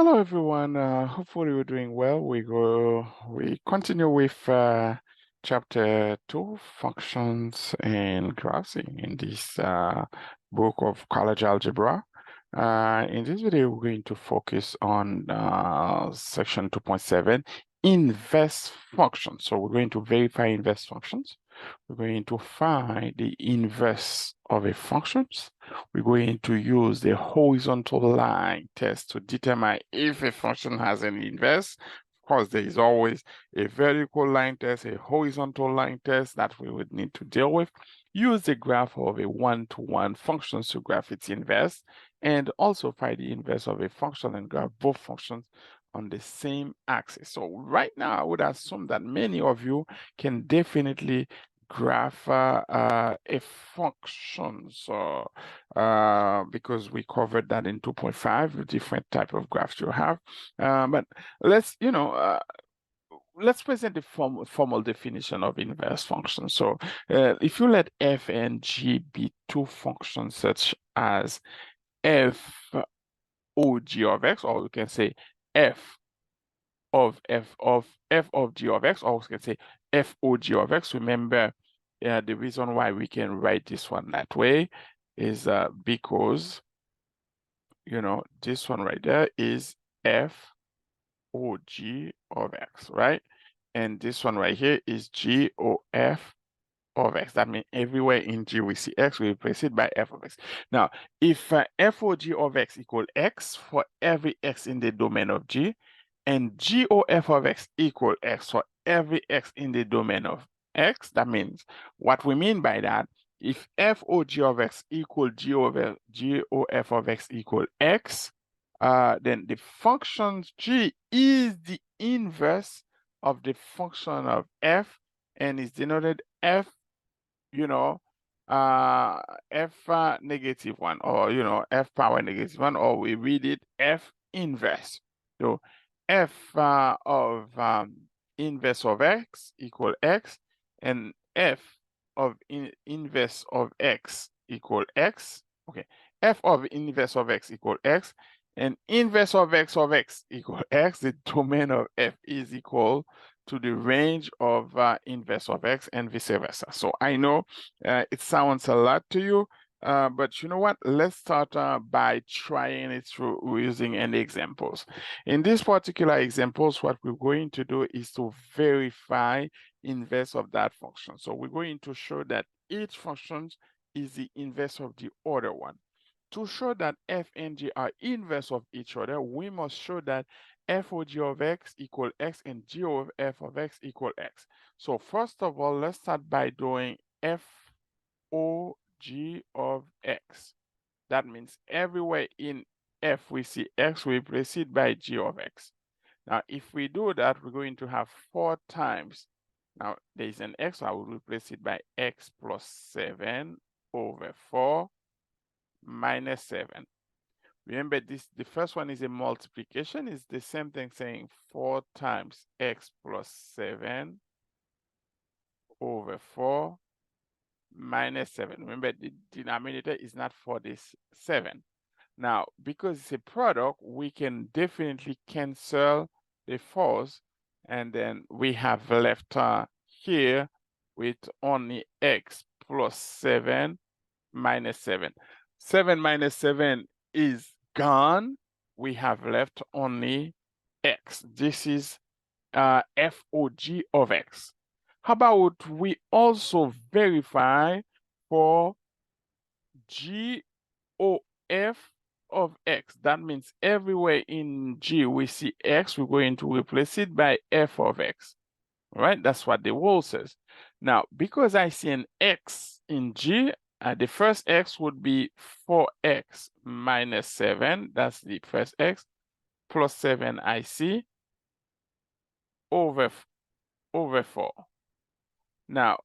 Hello everyone. Hopefully we're doing well. We continue with chapter 2, functions and graphs in this book of college algebra. In this video, we're going to focus on section 2.7, inverse functions. So we're going to verify inverse functions. We're going to find the inverse of a function. We're going to use the horizontal line test to determine if a function has an inverse. Of course, there is always a vertical line test, a horizontal line test that we would need to deal with. Use the graph of a one-to-one function to graph its inverse, and also find the inverse of a function and graph both functions on the same axis. So right now, I would assume that many of you can definitely graph a function. So because we covered that in 2.5, the different type of graphs you have. But let's, let's present the formal definition of inverse function. So if you let f and g be two functions such as f o g of x, or we can say f of g of x, or we can say f o g of x. Remember, the reason why we can write this one that way is because this one right there is f o g of x, right? And this one right here is g o f of x. That means everywhere in G we see x, we replace it by f of x. Now, if f o g of x equal x for every x in the domain of G, and g o f of x equal x for every x in the domain of x, that means what we mean by that, if f o g of x equal g o f of x equal x, then the function g is the inverse of the function of f and is denoted f f negative 1, or f power negative 1, or we read it f inverse. So f of inverse of x equal x, and f of inverse of x equal x. Okay, f of inverse of x equal x, and inverse of x equal x. The domain of f is equal to the range of inverse of x and vice versa. So I know it sounds a lot to you, but you know what? Let's start by trying it through using any examples. In these particular examples, what we're going to do is to verify inverse of that function. So we're going to show that each function is the inverse of the other one. To show that f and g are inverse of each other, we must show that f of g of x equal x and g of f of x equal x. So first of all, let's start by doing f o g of x. That means everywhere in f we see x, we replace it by g of x. Now, if we do that, we're going to have 4 times. Now, there is an x, so I will replace it by x plus 7 over 4 minus 7. Remember, the first one is a multiplication. It's the same thing saying 4 times x plus 7 over 4 minus 7. Remember, the denominator is not for this 7. Now, because it's a product, we can definitely cancel the 4's, and then we have left here with only x plus 7 minus 7. 7 minus 7 is gone. We have left only x. This is FOG of x. How about we also verify for GOF of x? That means everywhere in G we see x, we're going to replace it by f of x. All right, that's what the rule says. Now, because I see an x in G, the first x would be 4x minus 7. That's the first x, plus 7 I see, over 4. Now,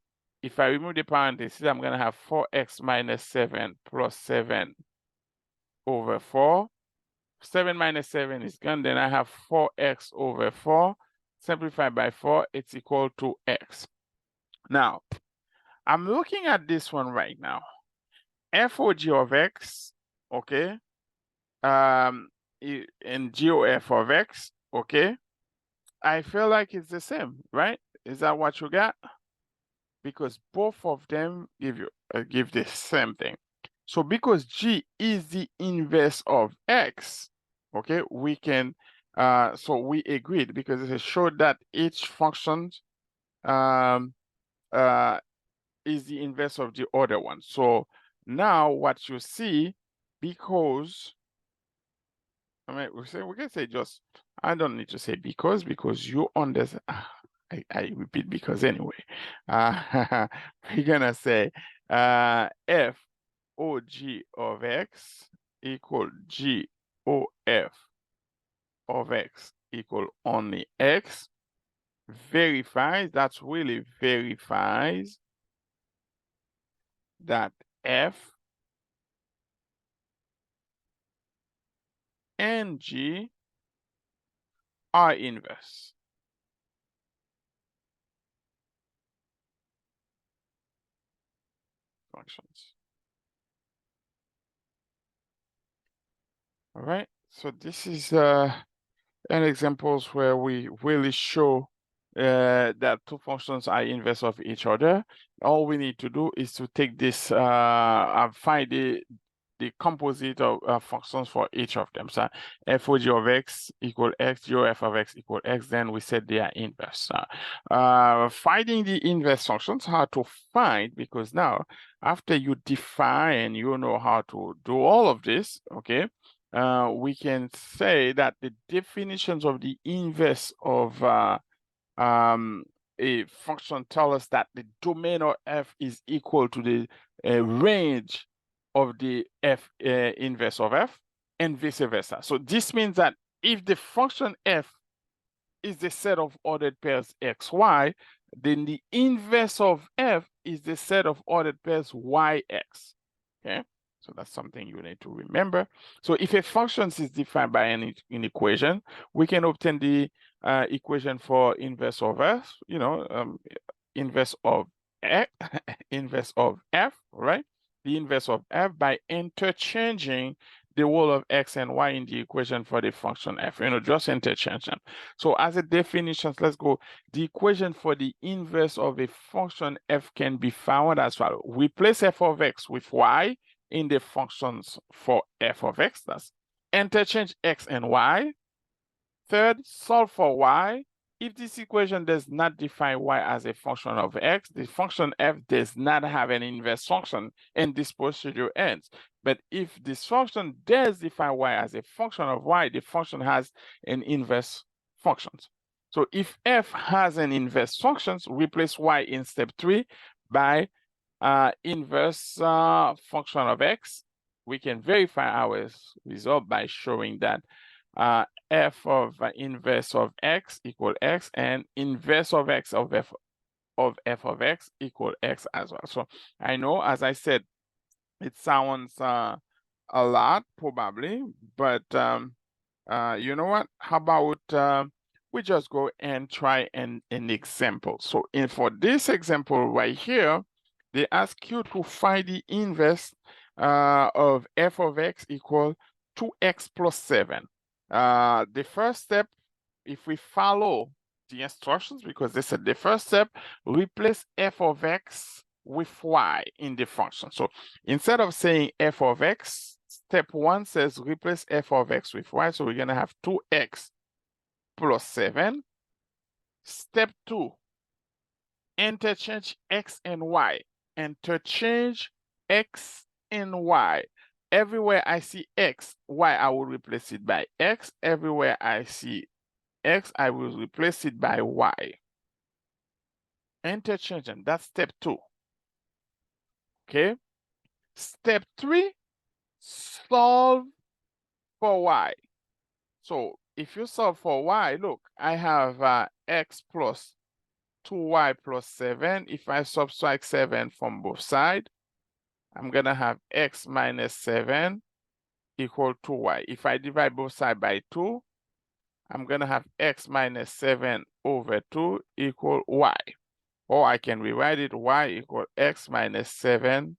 if I remove the parentheses, I'm going to have 4x minus 7 plus 7 over 4. 7 minus 7 is gone. Then I have 4x over 4. Simplified by 4, it's equal to x. Now, I'm looking at this one right now. FOG of x, okay, and GOF of X, okay? I feel like it's the same, right? Is that what you got? Because both of them give the same thing. So because G is the inverse of X, okay, we can so we agreed because it showed that each function um uh is the inverse of the other one. So now what you see, because I mean, we can say just, I don't need to say because you understand. I repeat because anyway. Uh, we're gonna say F O G of X equal G O F of X equal only X. Verifies, that's really verifies that F and G are inverse functions. All right, so this is an examples where we really show that two functions are inverse of each other. All we need to do is to take this and find the composite of functions for each of them. So FOG of X equal X, GOF of X equal X, then we said they are inverse. Finding the inverse functions, how to find, because now after you define, you know how to do all of this, okay? We can say that the definitions of the inverse of a function tell us that the domain of f is equal to the range of the f inverse of f and vice versa. So this means that if the function f is the set of ordered pairs x, y, then the inverse of f is the set of ordered pairs y, x. Okay, so that's something you need to remember. So if a function is defined by an equation, we can obtain the equation for inverse of f, inverse of f, inverse of f, right? The inverse of f by interchanging the role of x and y in the equation for the function f, just interchange them. So as a definition, let's go. The equation for the inverse of a function f can be found as follows. Replace f of x with y in the functions for f of x. That's interchange x and y. Third, solve for y. If this equation does not define y as a function of x, the function f does not have an inverse function, and this procedure ends. But if this function does define y as a function of y, the function has an inverse function. So if f has an inverse function, replace y in step 3 by inverse function of x. We can verify our result by showing that f of inverse of x equal x and inverse of x of f of x equal x as well. So I know, as I said, it sounds a lot probably, but you know what? How about we just go and try an example. So for this example right here, they ask you to find the inverse of f of x equal 2x plus 7. The first step, if we follow the instructions, because they said the first step, replace f of x with y in the function. So instead of saying f of x, step 1 says replace f of x with y. So we're going to have 2x plus 7. Step 2, interchange x and y. Interchange x and y. Everywhere I see x, y, I will replace it by x. Everywhere I see x, I will replace it by y. Interchange them. That's step 2. Okay. Step 3, solve for y. So if you solve for y, look, I have x plus 2y plus 7. If I subtract 7 from both sides, I'm going to have x minus 7 equal to y. If I divide both sides by 2, I'm going to have x minus 7 over 2 equal y. Or I can rewrite it y equal x minus 7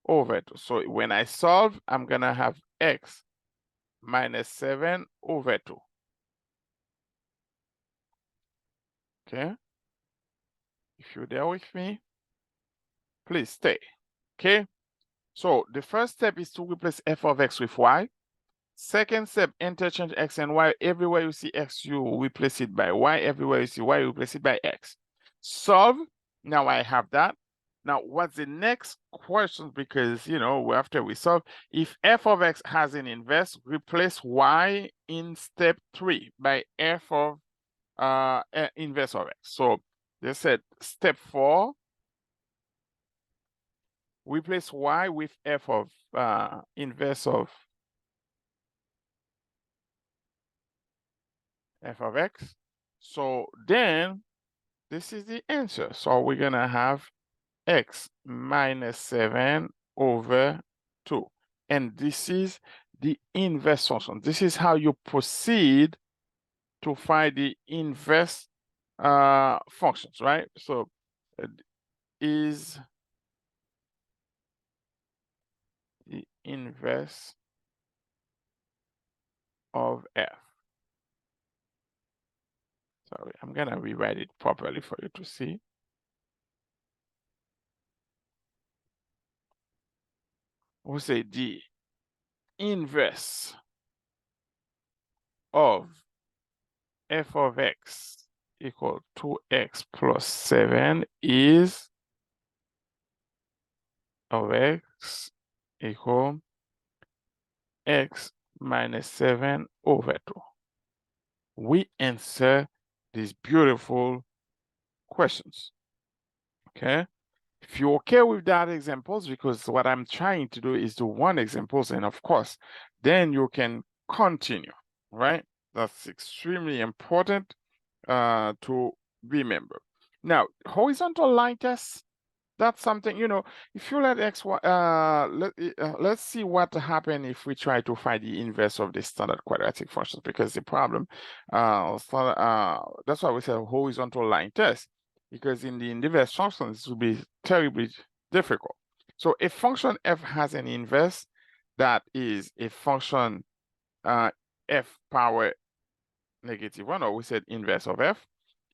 over 2. So when I solve, I'm going to have x minus 7 over 2. Okay? If you're there with me, please stay. Okay? So the first step is to replace f of x with y. Second step, interchange x and y. Everywhere you see x, you replace it by y. Everywhere you see y, you replace it by x. Solve. Now I have that. Now, what's the next question? Because, after we solve, if f of x has an inverse, replace y in step 3 by f of inverse of x. So they said step 4, replace y with f of inverse of f of x. So then this is the answer. So we're gonna have x minus 7 over 2. And this is the inverse function. This is how you proceed to find the inverse functions, right? So is the inverse of f. Sorry, I'm gonna rewrite it properly for you to see. We'll say the inverse of f of x equal to x plus 7 is of x equal x minus 7 over 2. We answer these beautiful questions. Okay? If you're okay with that examples, because what I'm trying to do is do one examples, and of course, then you can continue, right? That's extremely important to remember. Now, horizontal line test, that's something, if you let x, let's see what happens if we try to find the inverse of the standard quadratic functions, because the problem, that's why we say horizontal line test, because in the inverse functions, it will be terribly difficult. So a function f has an inverse that is a function f power -1, or we said inverse of f,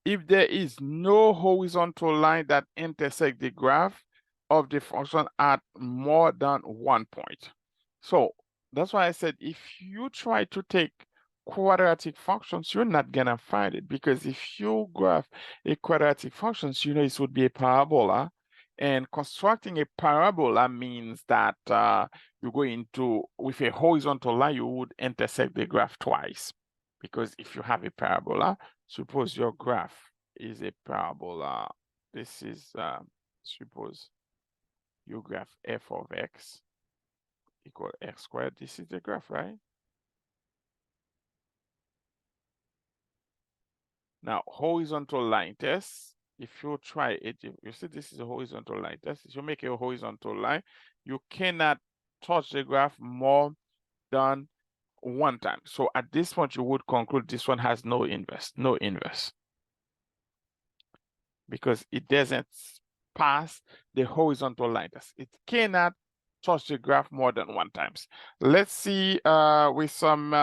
if there is no horizontal line that intersects the graph of the function at more than 1 point. So that's why I said if you try to take quadratic functions, you're not gonna find it, because if you graph a quadratic functions, it would be a parabola, and constructing a parabola means that you're going to, with a horizontal line, you would intersect the graph twice. Because if you have a parabola, suppose your graph is a parabola. This is, suppose you graph f of x equal x squared. This is the graph, right? Now, horizontal line test, if you try it, you see this is a horizontal line test. If you make a horizontal line, you cannot touch the graph more than 1 time. So at this point, you would conclude this one has no inverse, because it doesn't pass the horizontal line test. It cannot touch the graph more than 1 times. Let's see with some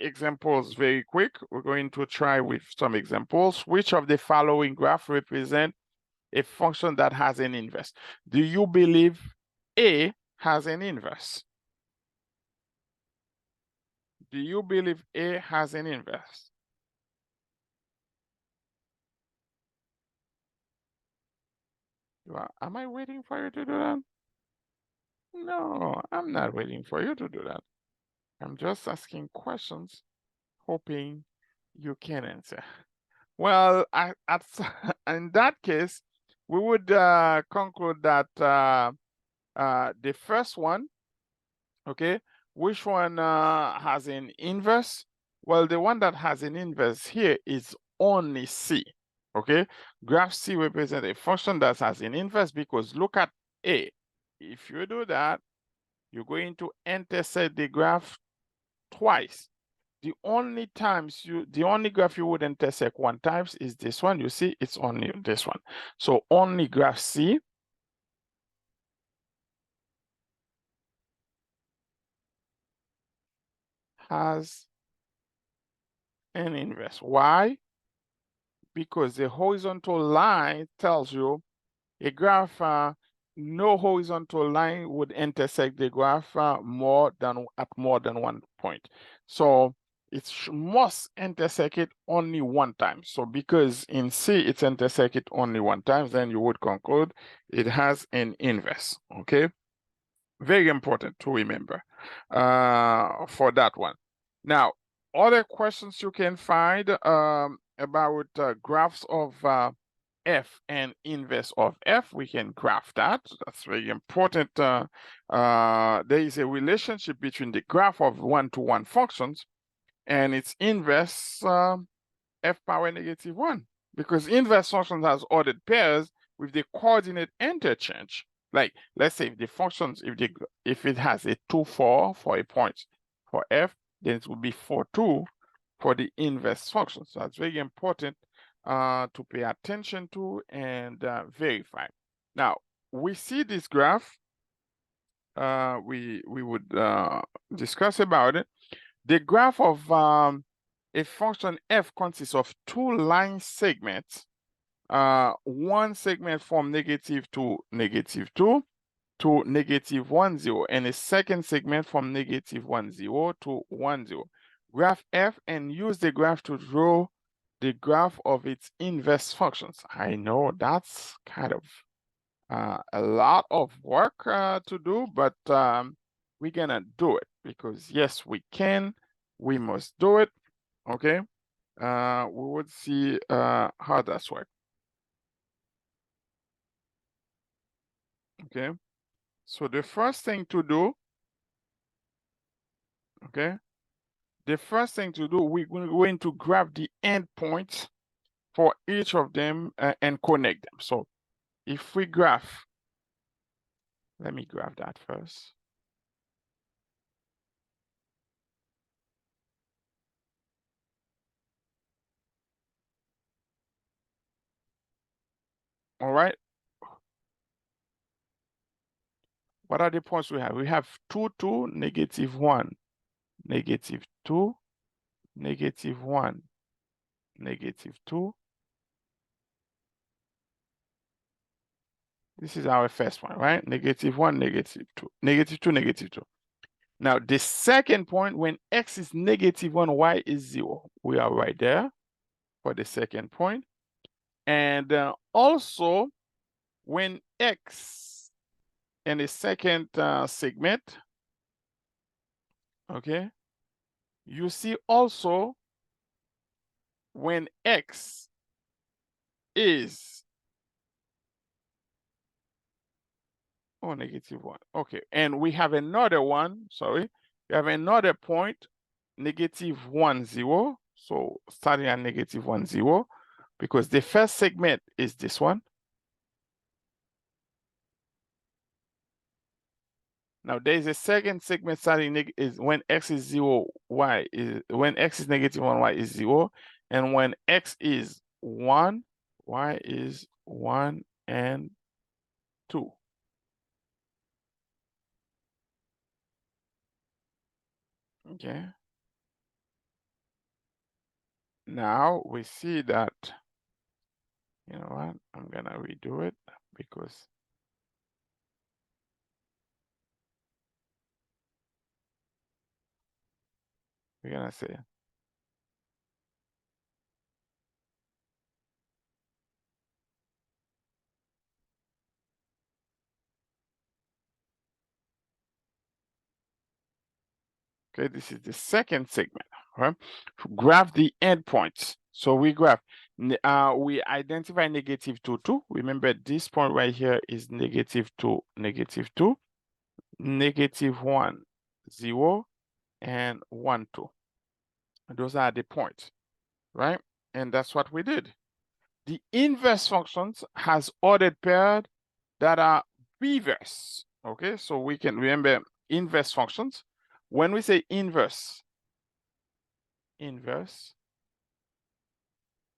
examples very quick. We're going to try with some examples. Which of the following graph represent a function that has an inverse? Do you believe A has an inverse? Do you believe A has an inverse? Am I waiting for you to do that? No, I'm not waiting for you to do that. I'm just asking questions, hoping you can answer. Well, in that case, we would conclude that the first one, okay, which one has an inverse? Well, the one that has an inverse here is only C, okay? Graph C represents a function that has an inverse, because look at A. If you do that, you're going to intersect the graph twice. The only graph you would intersect 1 times is this one. You see, it's only this one. So only graph C has an inverse. Why? Because the horizontal line tells you a graph, no horizontal line would intersect the graph at more than one point. So it must intersect it only one time. So because in C it's intersected only one time, then you would conclude it has an inverse. Okay, very important to remember for that one. Now, other questions you can find about graphs of f and inverse of f, we can graph that. That's very important. There is a relationship between the graph of one-to-one functions and its inverse f power negative 1, because inverse functions has ordered pairs with the coordinate interchange. Like, let's say if the functions, if it has a 2, 4 for a point for f, then it would be 4, 2 for the inverse function. So that's very important to pay attention to and verify. Now, we see this graph. We would discuss about it. The graph of a function f consists of two line segments. One segment from -2 to -2 to -1, 0, and a second segment from -1, 0 to 1, 0. Graph f and use the graph to draw the graph of its inverse functions. I know that's kind of a lot of work to do, but we're gonna do it because yes, we can. We must do it. Okay. We would see how that's work. Okay. So the first thing to do, okay, we're going to grab the endpoints for each of them and connect them. So if we graph, let me grab that first. All right. What are the points we have? We have 2, 2, -1, -2, -1, -2. This is our first one, right? -1, -2, -2, -2. Now, the second point, when x is -1, y is 0. We are right there for the second point. And also, when x in the second segment, okay, you see also when x is -1. Okay, and we have another one, sorry, we have another point, -1, 0. So starting at -1, 0, because the first segment is this one. Now there's a second segment starting is when x is 0, y is when x is -1, y is 0, and when x is 1, y is 1 and 2. Okay. Now we see that, you know what, I'm gonna redo it because we're gonna say okay, this is the second segment, right? Graph the endpoints. So we graph, we identify -2, 2. Remember this point right here is -2, -2, -1, 0, and 1, 2. Those are the points, right? And that's what we did. The inverse functions has ordered pairs that are reverse. Okay, so we can remember inverse functions. When we say inverse,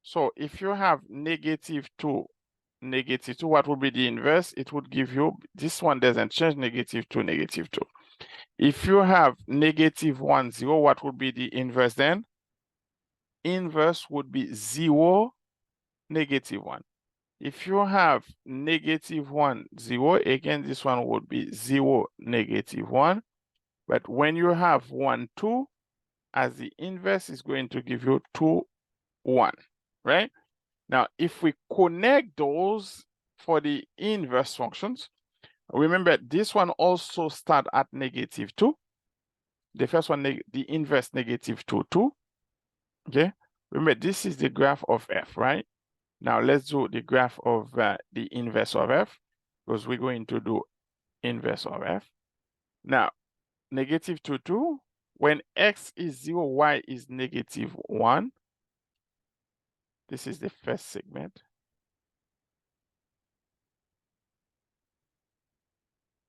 so if you have -2, -2, what would be the inverse? It would give you, this one doesn't change, -2, -2. If you have -1, 0, what would be the inverse then? Inverse would be 0, -1. If you have -1, 0, again, this one would be 0, -1. But when you have 1, 2, as the inverse is going to give you 2, 1, right? Now, if we connect those for the inverse functions, remember this one also start at -2. The first one, the inverse -2, 2. Okay. Remember, this is the graph of f, right? Now let's do the graph of the inverse of f, because we're going to do inverse of f. Now, -2, 2, when x is 0, y is -1. This is the first segment.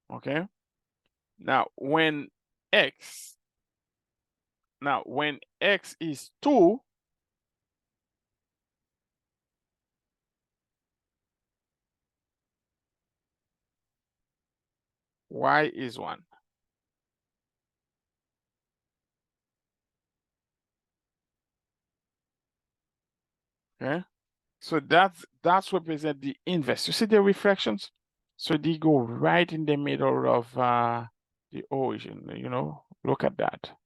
Okay. Now, when x is 2, y is 1. Okay. So that's represent the inverse. You see the reflections? So they go right in the middle of the origin, look at that.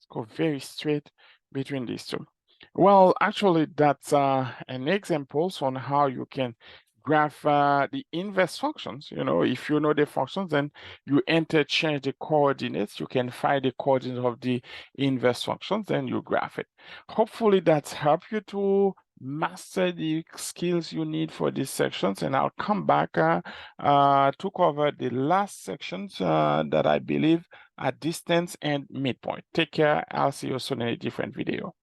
Go very straight between these two. Well, actually, that's an example on how you can graph the inverse functions. If you know the functions, then you interchange the coordinates. You can find the coordinates of the inverse functions, then you graph it. Hopefully, that's helped you to master the skills you need for these sections, and I'll come back to cover the last sections that I believe at distance and midpoint. Take care. I'll see you soon in a different video.